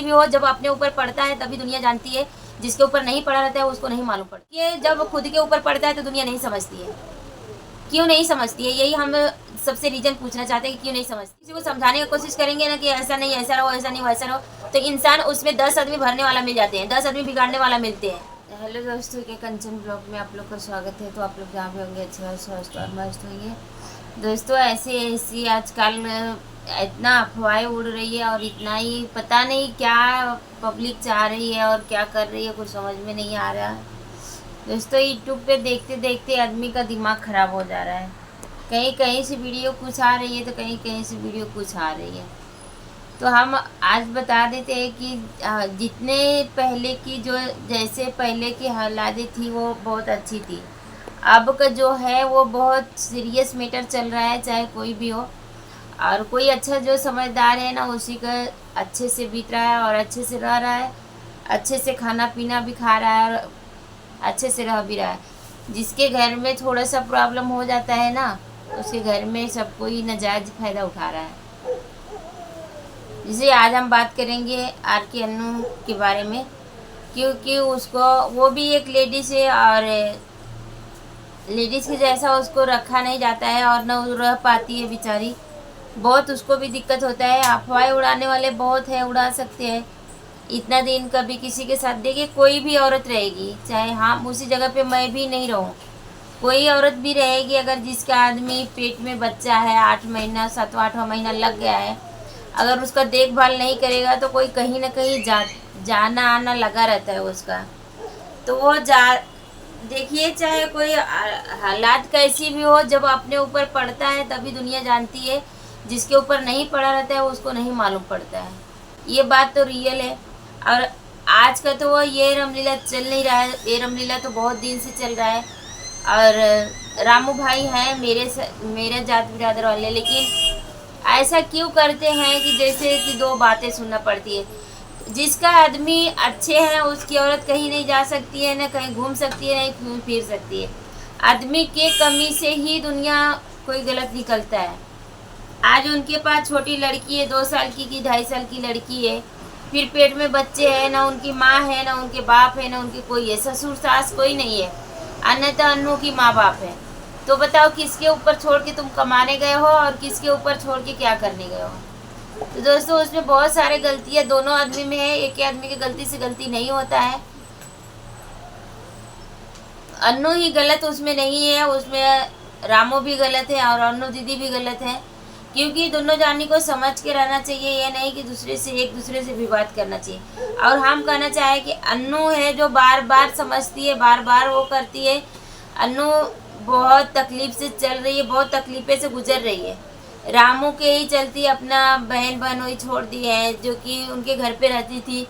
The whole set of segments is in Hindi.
भी हो, जब अपने ऊपर पड़ता है तभी दुनिया जानती है, जिसके ऊपर नहीं पड़ा रहता है उसको नहीं मालूम पड़ता। ये जब खुद के ऊपर पड़ता है तो दुनिया नहीं समझती है। क्यों नहीं समझती है, यही हम सबसे रीजन पूछना चाहते हैं कि क्यों नहीं समझती। किसी को समझाने की कोशिश करेंगे ना कि ऐसा नहीं, ऐसा रहो, ऐसा नहीं, वैसा रहो, तो इंसान उसमें 10 आदमी भरने वाला मिल जाते हैं, 10 आदमी बिगाड़ने वाला मिलते हैं। हेलो दोस्तों, के कंचन ब्लॉग में आप लोग का स्वागत है। तो आप लोग जहाँ भी होंगे अच्छे स्वस्थ और मस्त होंगे। दोस्तों ऐसी आजकल इतना अफवाहें उड़ रही है और इतना ही पता नहीं क्या पब्लिक चाह रही है और क्या कर रही है, कुछ समझ में नहीं आ रहा है। दोस्तों यूट्यूब पे देखते देखते आदमी का दिमाग ख़राब हो जा रहा है। कहीं कहीं से वीडियो कुछ आ रही है तो कहीं कहीं से वीडियो कुछ आ रही है। तो हम आज बता देते हैं कि जितने पहले की जो जैसे पहले की हालातें थी वो बहुत अच्छी थी। अब का जो है वो बहुत सीरियस मैटर चल रहा है, चाहे कोई भी हो। और कोई अच्छा जो समझदार है ना, उसी का अच्छे से बीत रहा है और अच्छे से रह रहा है, अच्छे से खाना पीना भी खा रहा है और अच्छे से रह भी रहा है। जिसके घर में थोड़ा सा प्रॉब्लम हो जाता है ना, उसके घर में सब कोई नाजायज़ फ़ायदा उठा रहा है। जैसे आज हम बात करेंगे आर के अन्नू के बारे में, क्योंकि उसको वो भी एक लेडीज़ है और लेडीज़ के जैसा उसको रखा नहीं जाता है और न वो रह पाती है बेचारी। बहुत उसको भी दिक्कत होता है। अफवाहें उड़ाने वाले बहुत है, उड़ा सकते हैं। इतना दिन कभी किसी के साथ, देखिए कोई भी औरत रहेगी, चाहे हम उसी जगह पे मैं भी नहीं रहूँ, कोई औरत भी रहेगी अगर जिसका आदमी पेट में बच्चा है, 8 महीना 7वां महीना लग गया है, अगर उसका देखभाल नहीं करेगा तो कोई कहीं ना कहीं जाना आना लगा रहता है उसका। तो वो देखिए चाहे कोई हालात कैसी भी हो, जब अपने ऊपर पड़ता है तभी दुनिया जानती है, जिसके ऊपर नहीं पड़ा रहता है उसको नहीं मालूम पड़ता है। ये बात तो रियल है। और आज का तो वो ये रामलीला चल नहीं रहा है, ये रामलीला तो बहुत दिन से चल रहा है। और रामू भाई हैं मेरे जात बिरादर वाले, लेकिन ऐसा क्यों करते हैं कि जैसे कि दो बातें सुनना पड़ती है। जिसका आदमी अच्छे हैं उसकी औरत कहीं नहीं जा सकती है, ना कहीं घूम सकती है, नहीं घूम फिर सकती है। आदमी के कमी से ही दुनिया कोई गलत निकलता है। आज उनके पास छोटी लड़की है, 2 साल की 2.5 साल की लड़की है, फिर पेट में बच्चे हैं, ना उनकी माँ है, ना उनके बाप है, ना उनके कोई है, ससुर सास कोई नहीं है, अन्यथा अन्नू की माँ बाप है। तो बताओ किसके ऊपर छोड़ के तुम कमाने गए हो और किसके ऊपर छोड़ के क्या करने गए हो। तो दोस्तों उसमें बहुत सारे गलतियाँ दोनों आदमी में है, एक ही आदमी की गलती से गलती नहीं होता है। अन्नू ही गलत उसमें नहीं है, उसमें रामू भी गलत है और अन्नू दीदी भी गलत है। क्योंकि दोनों जानी को समझ के रहना चाहिए, ये नहीं कि एक दूसरे से विवाद करना चाहिए। और हम कहना चाहे कि अन्नू है जो बार बार समझती है, बार बार वो करती है। अन्नू बहुत तकलीफ से चल रही है, बहुत तकलीफ़ें से गुजर रही है। रामू के ही चलती अपना बहन वही छोड़ दी है, जो कि उनके घर पे रहती थी।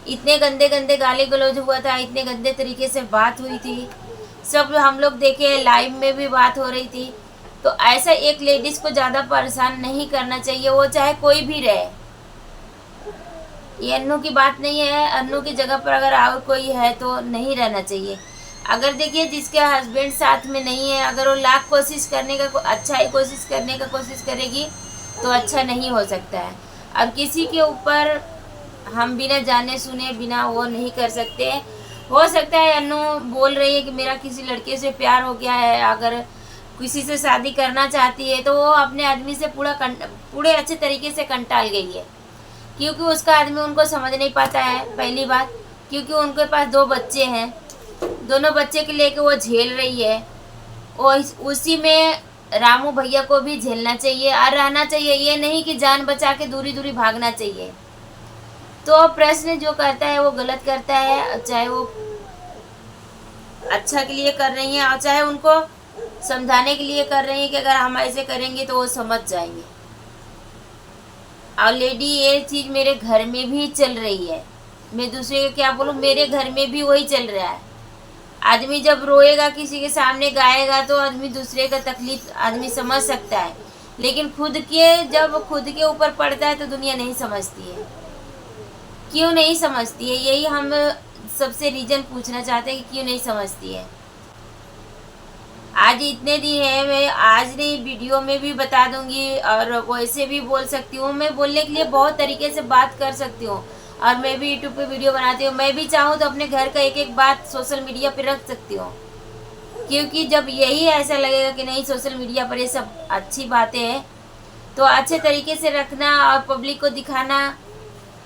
इतने गंदे गंदे गाली गलौज हुआ था, इतने गंदे तरीके से बात हुई थी, सब हम लोग देखे, लाइव में भी बात हो रही थी। तो ऐसा एक लेडीज़ को ज़्यादा परेशान नहीं करना चाहिए, वो चाहे कोई भी रहे। ये अन्नू की बात नहीं है, अन्नू की जगह पर अगर और कोई है तो नहीं रहना चाहिए। अगर देखिए जिसके हस्बैंड साथ में नहीं है, अगर वो लाख कोशिश करने का अच्छा ही कोशिश करने का कोशिश करेगी तो अच्छा नहीं हो सकता है। अब किसी के ऊपर हम बिना जाने सुने बिना वो नहीं कर सकते। हो सकता है अन्नू बोल रही है कि मेरा किसी लड़के से प्यार हो गया है, अगर किसी से शादी करना चाहती है तो वो अपने आदमी से पूरे अच्छे तरीके से कंटाल गई है, क्योंकि उसका आदमी उनको समझ नहीं पाता है। पहली बात, क्योंकि उनके पास 2 बच्चे हैं, दोनों बच्चे के लेके वो झेल रही है। और उसी में रामू भैया को भी झेलना चाहिए और रहना चाहिए, ये नहीं कि जान बचा के दूरी दूरी भागना चाहिए। तो प्रश्न जो करता है वो गलत करता है, चाहे वो अच्छा के लिए कर रही हैं और चाहे उनको समझाने के लिए कर रही हैं कि अगर हम ऐसे करेंगे तो वो समझ जाएंगे। ऑलरेडी ये चीज़ मेरे घर में भी चल रही है, मैं दूसरे को क्या बोलूँ, मेरे घर में भी वही चल रहा है। आदमी जब रोएगा किसी के सामने गाएगा तो आदमी दूसरे का तकलीफ आदमी समझ सकता है, लेकिन जब खुद के ऊपर पड़ता है तो दुनिया नहीं समझती है। क्यों नहीं समझती है, यही हम सबसे रीज़न पूछना चाहते हैं कि क्यों नहीं समझती है। आज इतने दिन है, मैं आज नहीं वीडियो में भी बता दूंगी और वैसे भी बोल सकती हूँ। मैं बोलने के लिए बहुत तरीके से बात कर सकती हूँ और मैं भी यूट्यूब पे वीडियो बनाती हूँ। मैं भी चाहूँ तो अपने घर का एक एक बात सोशल मीडिया पे रख सकती हूँ, क्योंकि जब यही ऐसा लगेगा कि नहीं सोशल मीडिया पर ये सब अच्छी बातें हैं, तो अच्छे तरीके से रखना और पब्लिक को दिखाना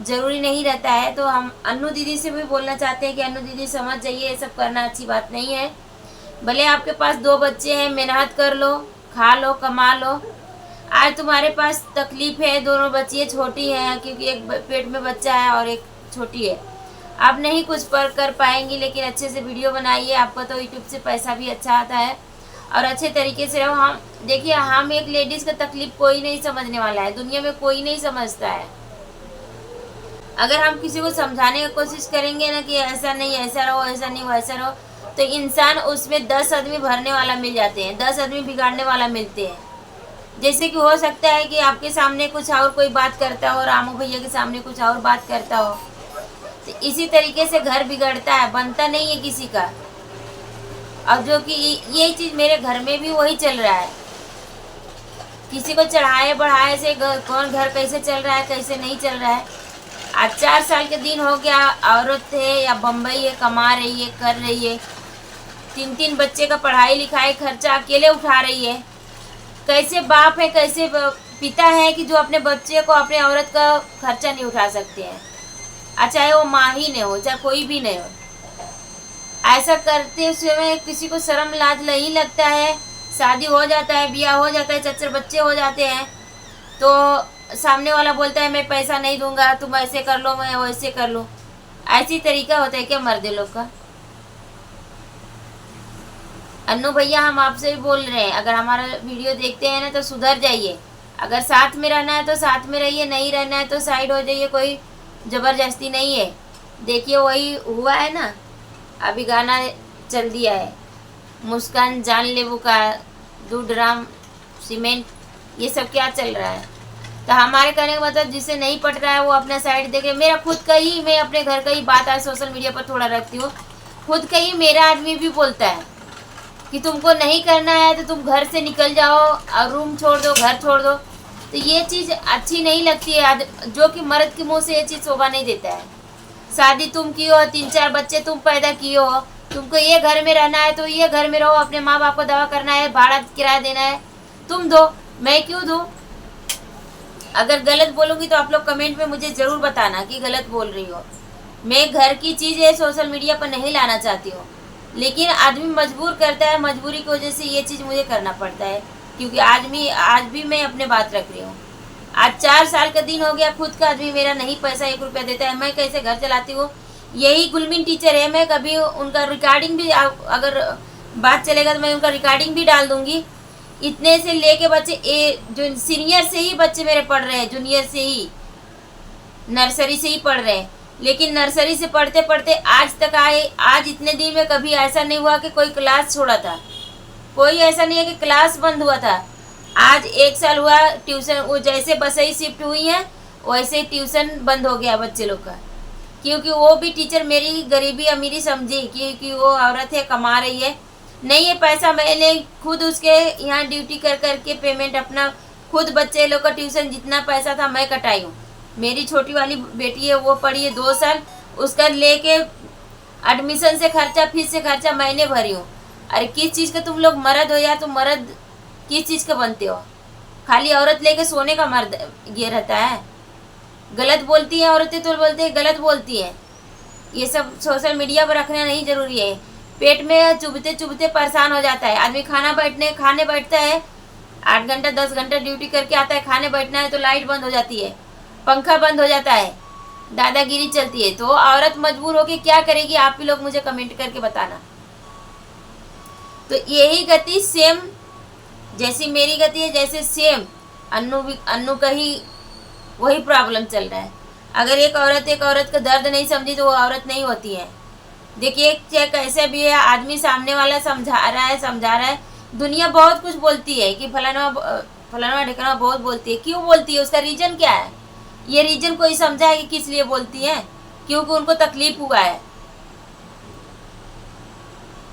ज़रूरी नहीं रहता है। तो हम अन्नू दीदी से भी बोलना चाहते हैं कि अन्नू दीदी समझ जाइए, ये सब करना अच्छी बात नहीं है। भले आपके पास 2 बच्चे हैं, मेहनत कर लो, खा लो, कमा लो। आज तुम्हारे पास तकलीफ है, दोनों बच्चियाँ छोटी हैं, क्योंकि एक पेट में बच्चा है और एक छोटी है। आप नहीं कुछ पर कर पाएंगी, लेकिन अच्छे से वीडियो बनाइए। आपका तो यूट्यूब से पैसा भी अच्छा आता है, और अच्छे तरीके से रहो। हम देखिए, हम एक लेडीज़ का तकलीफ कोई नहीं समझने वाला है, दुनिया में कोई नहीं समझता है। अगर हम किसी को समझाने की कोशिश करेंगे ना कि ऐसा नहीं, ऐसा रहो, ऐसा नहीं, वैसा रहो, तो इंसान उसमें 10 आदमी भरने वाला मिल जाते हैं, 10 आदमी बिगाड़ने वाला मिलते हैं। जैसे कि हो सकता है कि आपके सामने कुछ और कोई बात करता हो, रामू भैया के सामने कुछ और बात करता हो, तो इसी तरीके से घर बिगड़ता है, बनता नहीं है किसी का। और जो कि ये चीज़ मेरे घर में भी वही चल रहा है। किसी को चढ़ाए बढ़ाए से कौन घर कैसे चल रहा है, कैसे नहीं चल रहा है। आज 4 साल के दिन हो गया, औरत है या बम्बई है, कमा रही है, कर रही है, 3-3 बच्चे का पढ़ाई लिखाई खर्चा अकेले उठा रही है। कैसे बाप है, कैसे पिता है कि जो अपने बच्चे को, अपने औरत का खर्चा नहीं उठा सकते हैं, चाहे वो माँ ही नहीं हो, चाहे कोई भी नहीं हो। ऐसा करते समय किसी को शर्म लाज नहीं लगता है। शादी हो जाता है, ब्याह हो जाता है, चच्चर बच्चे हो जाते हैं, तो सामने वाला बोलता है मैं पैसा नहीं दूंगा, तुम ऐसे कर लो, मैं वैसे कर लूँ। ऐसी तरीका होता है क्या मर्द लोग का? अन्नू भैया, हम आपसे भी बोल रहे हैं, अगर हमारा वीडियो देखते हैं ना तो सुधर जाइए। अगर साथ में रहना है तो साथ में रहिए, नहीं रहना है तो साइड हो जाइए, कोई ज़बरदस्ती नहीं है। देखिए वही हुआ है ना, अभी गाना चल दिया है, मुस्कान जान लेबू का, 2 ड्राम सीमेंट, ये सब क्या चल रहा है। तो हमारे कहने का मतलब जिसे नहीं पट रहा है वो अपना साइड देखे। मेरा खुद का ही, मैं अपने घर का ही बात आज सोशल मीडिया पर थोड़ा रखती हूँ। खुद का ही मेरा आदमी भी बोलता है कि तुमको नहीं करना है तो तुम घर से निकल जाओ और रूम छोड़ दो, घर छोड़ दो। तो ये चीज़ अच्छी नहीं लगती है, जो कि मर्द के मुंह से ये चीज़ शोभा नहीं देता है। शादी तुम की हो, 3-4 बच्चे तुम पैदा किए हो, तुमको ये घर में रहना है तो ये घर में रहो, अपने माँ बाप को दवा करना है, भाड़ा किराया देना है, तुम दो, मैं क्यों दूँ? अगर गलत बोलूँगी तो आप लोग कमेंट में मुझे ज़रूर बताना कि गलत बोल रही हो। मैं घर की चीज़ें सोशल मीडिया पर नहीं लाना चाहती हूँ, लेकिन आदमी मजबूर करता है, मजबूरी की वजह से ये चीज़ मुझे करना पड़ता है, क्योंकि आज भी मैं अपने बात रख रही हूँ। आज 4 साल का दिन हो गया, खुद का आदमी मेरा नहीं पैसा 1 रुपया देता है, मैं कैसे घर चलाती हूँ। यही गुलमीन टीचर है, मैं कभी उनका रिकॉर्डिंग भी, अगर बात चलेगा तो मैं उनका रिकॉर्डिंग भी डाल दूँगी। इतने से लेके बच्चे जो सीनियर से ही बच्चे मेरे पढ़ रहे हैं, जूनियर से ही, नर्सरी से ही पढ़ रहे हैं, लेकिन नर्सरी से पढ़ते पढ़ते आज तक आए। आज इतने दिन में कभी ऐसा नहीं हुआ कि कोई क्लास छोड़ा था, कोई ऐसा नहीं है कि क्लास बंद हुआ था। आज 1 साल हुआ ट्यूशन, वो जैसे बसई शिफ्ट हुई है वैसे ही ट्यूशन बंद हो गया बच्चे लोग का, क्योंकि वो भी टीचर मेरी गरीबी अमीरी समझी, क्योंकि वो औरत है, कमा रही है। नहीं, ये पैसा मैंने खुद उसके यहाँ ड्यूटी कर करके पेमेंट अपना खुद बच्चे लोग का ट्यूशन जितना पैसा था मैं कटाई हूँ। मेरी छोटी वाली बेटी है, वो पढ़ी है 2 साल, उसका लेके एडमिशन से खर्चा, फीस से खर्चा मैंने भरी हूँ। अरे किस चीज़ का तुम लोग मर्द हो यार, तुम मर्द किस चीज़ का बनते हो? खाली औरत लेके सोने का मर्द ये रहता है। गलत बोलती हैं औरतें तो बोलते हैं गलत बोलती हैं। ये सब सोशल मीडिया पर रखना नहीं ज़रूरी है। पेट में चुभते चुभते परेशान हो जाता है आदमी। खाने बैठता है, 8 घंटा 10 घंटा ड्यूटी करके आता है, खाने बैठना है तो लाइट बंद हो जाती है, पंखा बंद हो जाता है, दादागिरी चलती है। तो औरत मजबूर होकर क्या करेगी, आप ही लोग मुझे कमेंट करके बताना। तो यही गति सेम जैसी मेरी गति है, जैसे सेम अन्नू का ही वही प्रॉब्लम चल रहा है। अगर एक औरत का दर्द नहीं समझी तो वो औरत नहीं होती है। देखिए चाहे कैसे भी है, आदमी सामने वाला समझा रहा है। दुनिया बहुत कुछ बोलती है कि फलाना ढिकाना बहुत बोलती है। क्यों बोलती है, उसका रीज़न क्या है? ये रीज़न कोई समझा है कि किस लिए बोलती है? क्योंकि उनको तकलीफ हुआ है।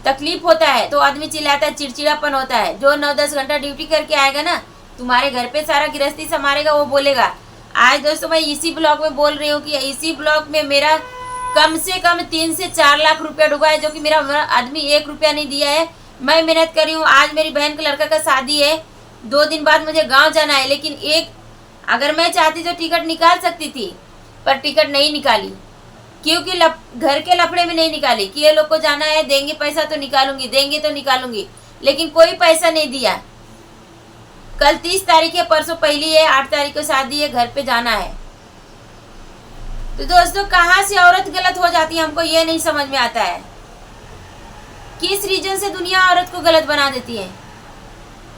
तकलीफ होता है तो आदमी चिल्लाता है, चिड़चिड़ापन होता है। जो 9-10 घंटा ड्यूटी करके आएगा ना, तुम्हारे घर पे सारा गृहस्थी संभालेगा, वो बोलेगा आज दोस्तों मैं इसी ब्लॉग में बोल रही हूँ कि इसी ब्लॉग में मेरा कम से कम 3 से 4 लाख रुपया डूबा है, जो कि मेरा आदमी 1 रुपया नहीं दिया है। मैं मेहनत कर रही हूँ। आज मेरी बहन के लड़का का शादी है, 2 दिन बाद मुझे गांव जाना है, लेकिन अगर मैं चाहती तो टिकट निकाल सकती थी, पर टिकट नहीं निकाली, क्योंकि घर के लफड़े में नहीं निकाली कि ये लोग को जाना है, देंगे पैसा तो निकालूंगी, देंगे तो निकालूंगी, लेकिन कोई पैसा नहीं दिया। कल 30 तारीख है, परसों पहली है, 8 तारीख को शादी है, घर पे जाना है। तो दोस्तों कहाँ से औरत गलत हो जाती है, हमको ये नहीं समझ में आता है। किस रीजन से दुनिया औरत को गलत बना देती है।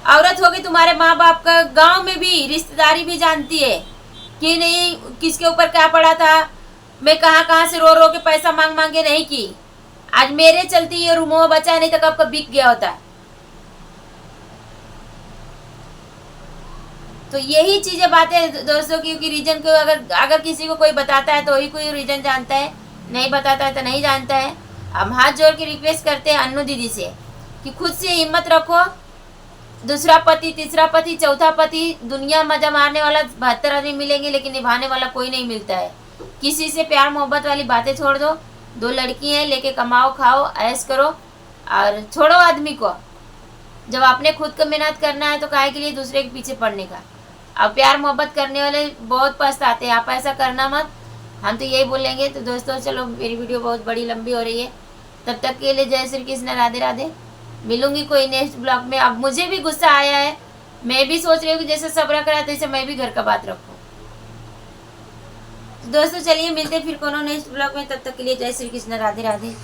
औरत होगी तुम्हारे माँ बाप का, गांव में भी रिश्तेदारी भी जानती है कि नहीं किसके ऊपर क्या पड़ा था, मैं कहाँ कहाँ से रो रो के पैसा मांग मांग के नहीं की। आज मेरे चलते ये रूमो बचा, नहीं तो कब कब बिक गया होता। तो यही चीजें बातें दोस्तों, क्योंकि रीजन को अगर किसी को कोई बताता है तो वही कोई रीजन जानता है, नहीं बताता है तो नहीं जानता है। हम हाथ जोड़ के रिक्वेस्ट करते हैं अन्नू दीदी से कि खुद से हिम्मत रखो। दूसरा पति, तीसरा पति, चौथा पति, दुनिया मजा मारने वाला 72 आदमी मिलेंगे, लेकिन निभाने वाला कोई नहीं मिलता है। किसी से प्यार मोहब्बत वाली बातें छोड़ दो। 2 लड़की हैं, लेके कमाओ, खाओ, ऐश करो और छोड़ो आदमी को। जब आपने खुद को मेहनत करना है तो काहे के लिए दूसरे के पीछे पड़ने का। अब प्यार मोहब्बत करने वाले बहुत पछताते हैं, आप ऐसा करना मत। हम तो यही बोलेंगे। तो दोस्तों चलो, मेरी वीडियो बहुत बड़ी लंबी हो रही है, तब तक के लिए जय श्री कृष्ण, राधे राधे। मिलूंगी कोई नेक्स्ट ब्लॉग में। अब मुझे भी गुस्सा आया है, मैं भी सोच रही हूँ कि जैसे सब रख रहा है तैसे मैं भी घर का बात रखूँ। तो दोस्तों चलिए मिलते फिर कोनो नेक्स्ट ब्लॉग में, तब तक के लिए जय श्री कृष्ण, राधे राधे।